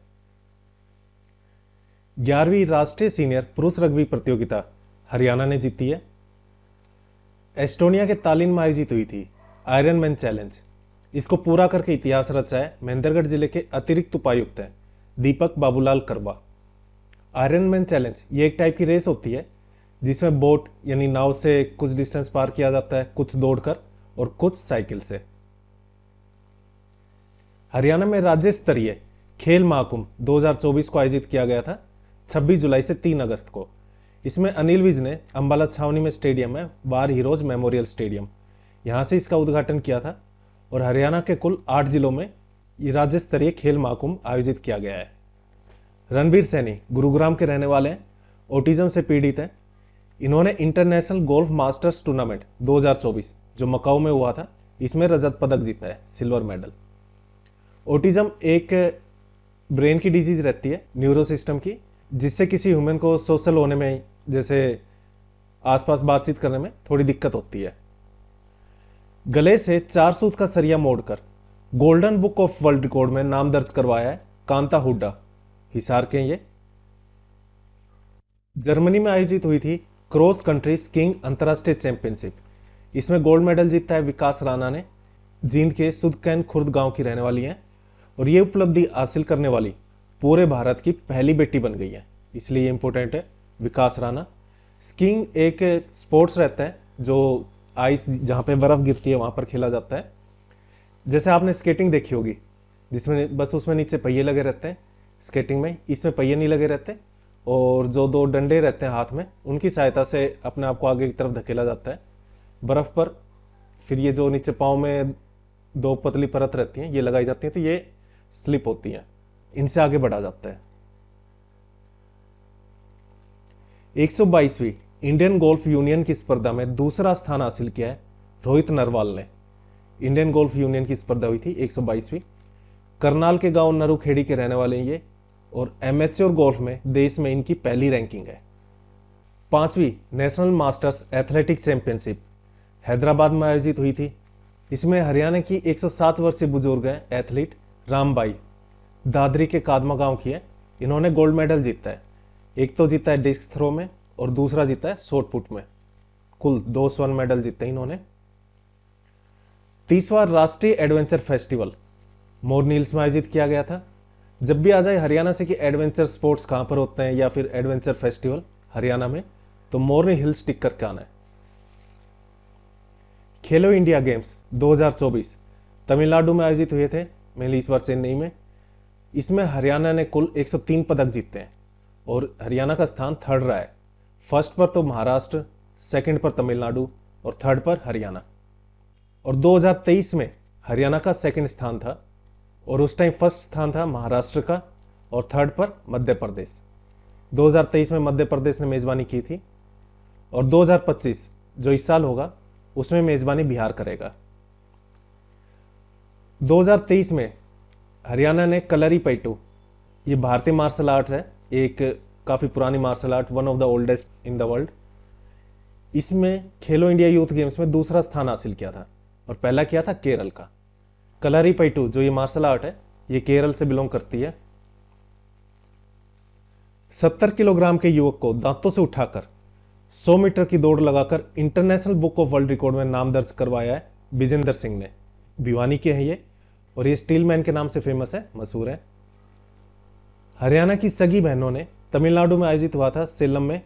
11वीं राष्ट्रीय सीनियर पुरुष रग्बी प्रतियोगिता हरियाणा ने जीती है। एस्टोनिया के तालिन में आयोजित हुई थी आयरन मैन चैलेंज। इसको पूरा करके इतिहास रचा है महेंद्रगढ़ जिले के अतिरिक्त उपायुक्त हैं दीपक बाबूलाल करवा। आयरन मैन चैलेंज ये एक टाइप की रेस होती है जिसमें बोट यानी नाव से कुछ डिस्टेंस पार किया जाता है, कुछ दौड़कर और कुछ साइकिल से। हरियाणा में राज्य स्तरीय खेल महाकुंभ 2024 को आयोजित किया गया था 26 जुलाई से 3 अगस्त को। इसमें अनिल विज ने अंबाला छावनी में स्टेडियम है वार हीरोज मेमोरियल स्टेडियम, यहां से इसका उद्घाटन किया था। और हरियाणा के कुल 8 जिलों में ये राज्य स्तरीय खेल महाकुंभ आयोजित किया गया है। रणबीर सैनी गुरुग्राम के रहने वाले हैं, ऑटिज्म से पीड़ित हैं। इन्होंने इंटरनेशनल गोल्फ मास्टर्स टूर्नामेंट 2024 जो मकाऊ में हुआ था, इसमें रजत पदक जीता है, सिल्वर मेडल। ऑटिज्म एक ब्रेन की डिजीज रहती है, न्यूरो सिस्टम की, जिससे किसी ह्यूमन को सोशल होने में, जैसे आसपास बातचीत करने में थोड़ी दिक्कत होती है। गले से 4 सूत का सरिया मोड़कर golden book of world record में नाम दर्ज करवाया है कांता हुड्डा, हिसार के ये। जर्मनी में आयोजित हुई थी क्रॉस कंट्री स्कीइंग अंतर्राष्ट्रीय चैंपियनशिप, इसमें गोल्ड मेडल जीता है विकास राणा ने। जींद के सुदकैन खुर्द गांव की रहने वाली हैं और ये उपलब्धि हासिल करने वाली पूरे भारत की पहली बेटी बन गई है, इसलिए ये इंपॉर्टेंट है, विकास राणा। स्कीइंग एक स्पोर्ट्स रहता है जो आइस, जहाँ पे बर्फ गिरती है वहाँ पर खेला जाता है। जैसे आपने स्केटिंग देखी होगी, जिसमें बस उसमें नीचे पहिए लगे रहते हैं, स्केटिंग में इसमें पहिए नहीं लगे रहते, और जो 2 डंडे रहते हैं हाथ में, उनकी सहायता से अपने आप को आगे की तरफ धकेला जाता है बर्फ पर। फिर ये जो नीचे पाँव में 2 पतली परत रहती हैं, ये लगाई जाती हैं, तो ये स्लिप होती हैं, इनसे आगे बढ़ा जाता है। 122वीं इंडियन गोल्फ यूनियन की स्पर्धा में दूसरा स्थान हासिल किया है रोहित नरवाल ने। इंडियन गोल्फ यूनियन की स्पर्धा हुई थी 122वीं। करनाल के गांव नरुखेड़ी के रहने वाले हैं ये, और एमेच्योर गोल्फ में देश में इनकी पहली रैंकिंग है। 5वीं national masters athletic championship Hyderabad में आयोजित हुई थी। इसमें हरियाणा की 107 वर्षीय बुजुर्ग हैं एथलीट रामबाई, दादरी के कादमा गांव की है। इन्होंने गोल्ड मेडल जीता है, एक तो जीता है डिस्क थ्रो में और दूसरा जीता है शॉट पुट में। कुल 2 स्वर्ण मेडल जीते इन्होंने। 30वां राष्ट्रीय एडवेंचर फेस्टिवल मोरनी हिल्स में आयोजित किया गया था। जब भी आ जाए हरियाणा से कि एडवेंचर स्पोर्ट्स कहां पर होते हैं या फिर एडवेंचर फेस्टिवल हरियाणा में, तो मोरनी हिल्स टिक करके आना है। खेलो इंडिया गेम्स 2024 तमिलनाडु में आयोजित हुए थे, मेनली इस बार चेन्नई में। इसमें हरियाणा ने कुल 103 पदक जीते हैं और हरियाणा का स्थान 3rd रहा है। फर्स्ट पर तो महाराष्ट्र, सेकंड पर तमिलनाडु और 3rd पर हरियाणा। और 2023 में हरियाणा का 2nd स्थान था और उस टाइम 1st स्थान था महाराष्ट्र का और 3rd पर मध्य प्रदेश। 2023 में मध्य प्रदेश ने मेजबानी की थी और 2025 जो इस साल होगा उसमें मेजबानी बिहार करेगा। 2023 में हरियाणा ने कलरीपयट्टू, ये भारतीय मार्शल आर्ट्स है, एक काफी पुरानी martial art, one of the oldest in the world. इसमें खेलो इंडिया यूथ गेम्स में दूसरा स्थान हासिल किया था और पहला किया था केरल का। कलरीपयट्टू जो ये मार्शल आर्ट है, ये केरल से बिलोंग करती है। 70 किलोग्राम के युवक को दांतों से उठाकर 100 मीटर की दौड़ लगाकर international book of world record में नाम दर्ज करवाया है विजेंद्र सिंह ने। भिवानी के हैं ये और ये स्टील मैन के नाम से फेमस है, मशहूर है। हरियाणा की सगी बहनों ने तमिलनाडु में आयोजित हुआ था सेलम में,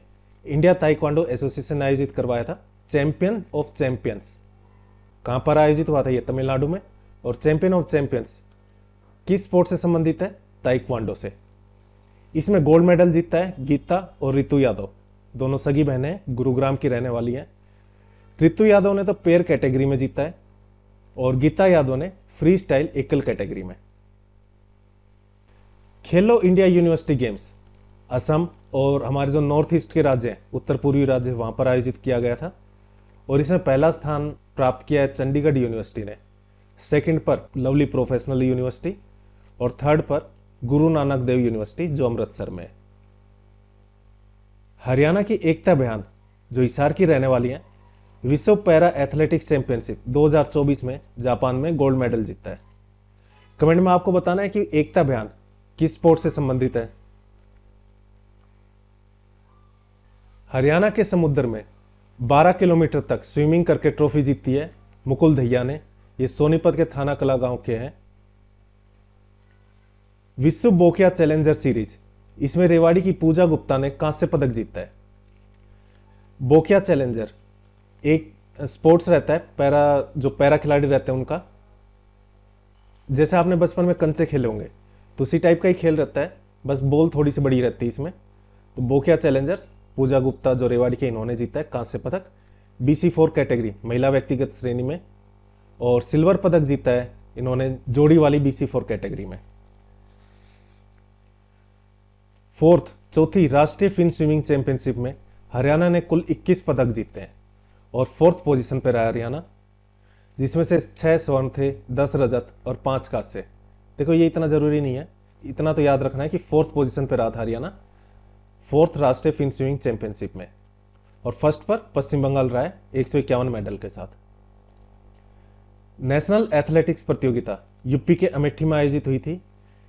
इंडिया ताइक्वांडो एसोसिएशन ने आयोजित करवाया था चैंपियन ऑफ चैंपियंस। कहां पर आयोजित हुआ था ये? तमिलनाडु में। और चैंपियन ऑफ चैंपियंस किस स्पोर्ट से संबंधित है? ताइक्वांडो से। इसमें गोल्ड मेडल जीता है गीता और ऋतु यादव, दोनों सगी बहनें हैं, गुरुग्राम की रहने वाली हैं। ऋतु यादव ने तो पेयर कैटेगरी में जीता है और गीता यादव ने फ्री स्टाइल एकल कैटेगरी में। खेलो इंडिया यूनिवर्सिटी गेम्स असम और हमारे जो नॉर्थ ईस्ट के राज्य हैं, उत्तर पूर्वी राज्य, वहां पर आयोजित किया गया था और इसमें पहला स्थान प्राप्त किया है चंडीगढ़ यूनिवर्सिटी ने, सेकंड पर लवली प्रोफेशनल यूनिवर्सिटी और 3rd पर गुरु नानक देव यूनिवर्सिटी जो अमृतसर में है। हरियाणा की एकता बयान जो हिसार की रहने वाली हैं, विश्व पैरा एथलेटिक्स चैंपियनशिप 2024 में जापान में गोल्ड मेडल जीता है। कमेंट में आपको बताना है कि एकता बयान किस स्पोर्ट से संबंधित है। हरियाणा के समुद्र में 12 किलोमीटर तक स्विमिंग करके ट्रॉफी जीती है मुकुल दहिया ने, ये सोनीपत के थाना कला गांव के हैं। विश्व बोकिया चैलेंजर सीरीज, इसमें रेवाड़ी की पूजा गुप्ता ने कांस्य पदक जीता है। बोकिया चैलेंजर एक स्पोर्ट्स रहता है, जो पैरा खिलाड़ी रहते हैं उनका, जैसे आपने बचपन में कंचे खेले होंगे तो उसी टाइप का ही खेल रहता है, बस बॉल थोड़ी सी बड़ी रहती है इसमें। तो बोकिया चैलेंजर्स पूजा गुप्ता जो रेवाड़ी के, इन्होंने जीता है कांस्य पदक BC4 कैटेगरी महिला व्यक्तिगत श्रेणी में, और सिल्वर पदक जीता है इन्होंने जोड़ी वाली BC4 कैटेगरी में। चौथी राष्ट्रीय फिन स्विमिंग चैंपियनशिप में हरियाणा ने कुल 21 पदक जीते हैं और 4th पोजीशन पर रहा हरियाणा, जिसमें से 6 स्वर्ण थे, 10 रजत और 5 कांस्य। देखो ये इतना जरूरी नहीं है, इतना तो याद रखना है कि 4th पोजीशन पर रहा था हरियाणा 4th राष्ट्रीय फिन स्विमिंग चैंपियनशिप में, और फर्स्ट पर पश्चिम बंगाल रहा है 151 मेडल के साथ। नेशनल एथलेटिक्स प्रतियोगिता यूपी के अमेठी में आयोजित हुई थी।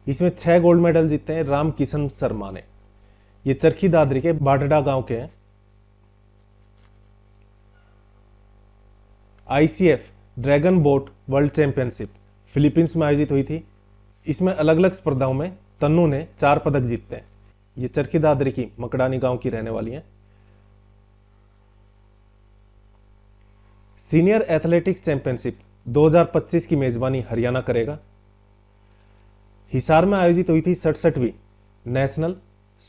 इसमें 6 गोल्ड मेडल जीते हैं राम किशन शर्मा ने। ये चरखी दादरी के बाडडा गांव के हैं। ICF dragon boat world championship Philippines में आयोजित हुई थी। इसमें अलग अलग स्पर्धाओं में तन्नू ने 4 पदक जीते हैं। ये चरखी दादरी की मकड़ानी गांव की रहने वाली हैं। सीनियर एथलेटिक्स चैंपियनशिप 2025 की मेजबानी हरियाणा करेगा। हिसार में आयोजित हुई थी 67वीं नेशनल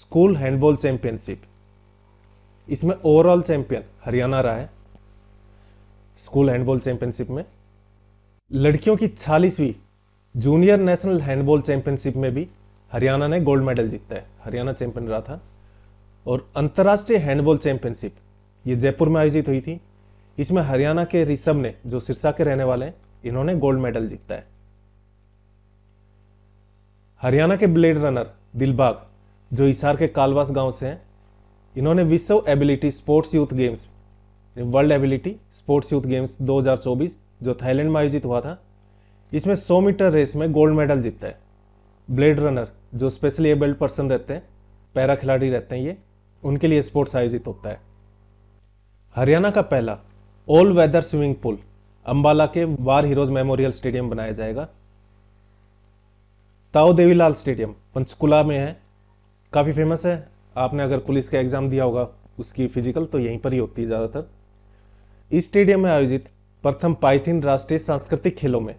स्कूल हैंडबॉल चैंपियनशिप। इसमें ओवरऑल चैंपियन हरियाणा रहा है। स्कूल हैंडबॉल चैंपियनशिप में लड़कियों की 46वीं जूनियर नेशनल हैंडबॉल चैंपियनशिप में भी हरियाणा ने गोल्ड मेडल जीता है, हरियाणा चैंपियन रहा था। और अंतर्राष्ट्रीय हैंडबॉल चैंपियनशिप ये जयपुर में आयोजित हुई थी। इसमें हरियाणा के ऋषभ ने, जो सिरसा के रहने वाले हैं, इन्होंने गोल्ड मेडल जीता है। हरियाणा के ब्लेड रनर दिलबाग, जो हिसार के कालवास गांव से हैं, इन्होंने विश्व ability sports youth games, world ability sports youth games 2024 जो थाईलैंड में आयोजित हुआ था, इसमें 100 मीटर रेस में गोल्ड मेडल जीता है। ब्लेड रनर जो स्पेशली एबल्ड पर्सन रहते हैं, पैरा खिलाड़ी रहते हैं, ये उनके लिए स्पोर्ट्स आयोजित होता है। हरियाणा का पहला all weather swimming pool Ambala के वार हीरोज मेमोरियल स्टेडियम बनाया जाएगा। ताऊ देवीलाल स्टेडियम पंचकुला में है, काफी फेमस है। आपने अगर पुलिस का एग्जाम दिया होगा उसकी फिजिकल तो यहीं पर ही होती है ज्यादातर। इस स्टेडियम में आयोजित प्रथम पाइथिन राष्ट्रीय सांस्कृतिक खेलों में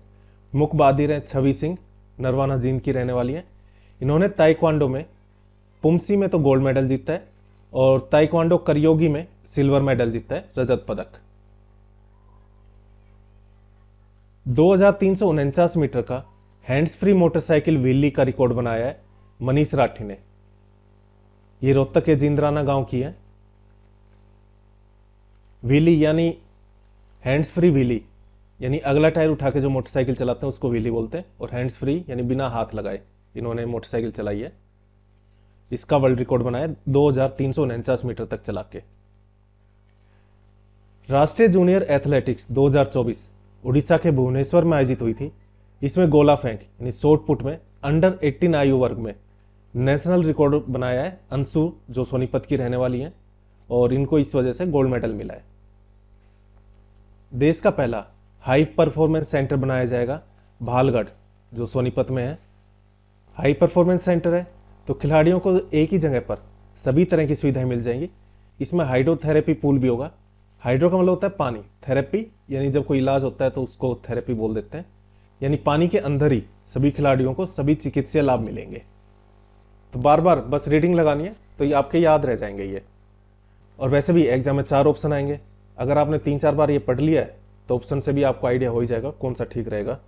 मुख्यबादिर हैं छवि सिंह, नरवाना जींद की रहने वाली हैं। इन्होंने ताइक्वांडो में पुमसी में तो गोल्ड मेडल जीता है और ताइक्वांडो करयोगी में सिल्वर मेडल जीता है, रजत पदक। 2349 मीटर का हैंड्स फ्री मोटरसाइकिल व्हीली का रिकॉर्ड बनाया है मनीष राठी ने। ये रोहतक के जिंदराना गांव की है। व्हीली यानी हैंड्स फ्री व्हीली, यानी अगला टायर उठा के जो मोटरसाइकिल चलाते हैं उसको व्हीली बोलते हैं, और हैंड्स फ्री यानी बिना हाथ लगाए इन्होंने मोटरसाइकिल चलाई है। इसका वर्ल्ड रिकॉर्ड बनाया 2349 मीटर तक चला के। राष्ट्रीय जूनियर एथलेटिक्स 2024 उड़ीसा के भुवनेश्वर में आयोजित हुई थी। इसमें गोला फेंक यानी शॉर्ट पुट में अंडर 18 आयु वर्ग में नेशनल रिकॉर्ड बनाया है अंशु, जो सोनीपत की रहने वाली हैं, और इनको इस वजह से गोल्ड मेडल मिला है। देश का पहला हाई परफॉर्मेंस सेंटर बनाया जाएगा भालगढ़, जो सोनीपत में है। हाई परफॉर्मेंस सेंटर है तो खिलाड़ियों को एक ही जगह पर सभी तरह की सुविधाएं मिल जाएंगी। इसमें हाइड्रोथेरेपी पूल भी होगा। हाइड्रो का मतलब होता है पानी, थेरेपी यानी जब कोई इलाज होता है तो उसको थेरेपी बोल देते हैं, यानी पानी के अंदर ही सभी खिलाड़ियों को सभी चिकित्सीय लाभ मिलेंगे। तो बार बार बस रीडिंग लगानी है तो ये आपके याद रह जाएंगे ये। और वैसे भी एग्जाम में 4 ऑप्शन आएंगे, अगर आपने 3-4 बार ये पढ़ लिया है तो ऑप्शन से भी आपको आइडिया हो ही जाएगा कौन सा ठीक रहेगा।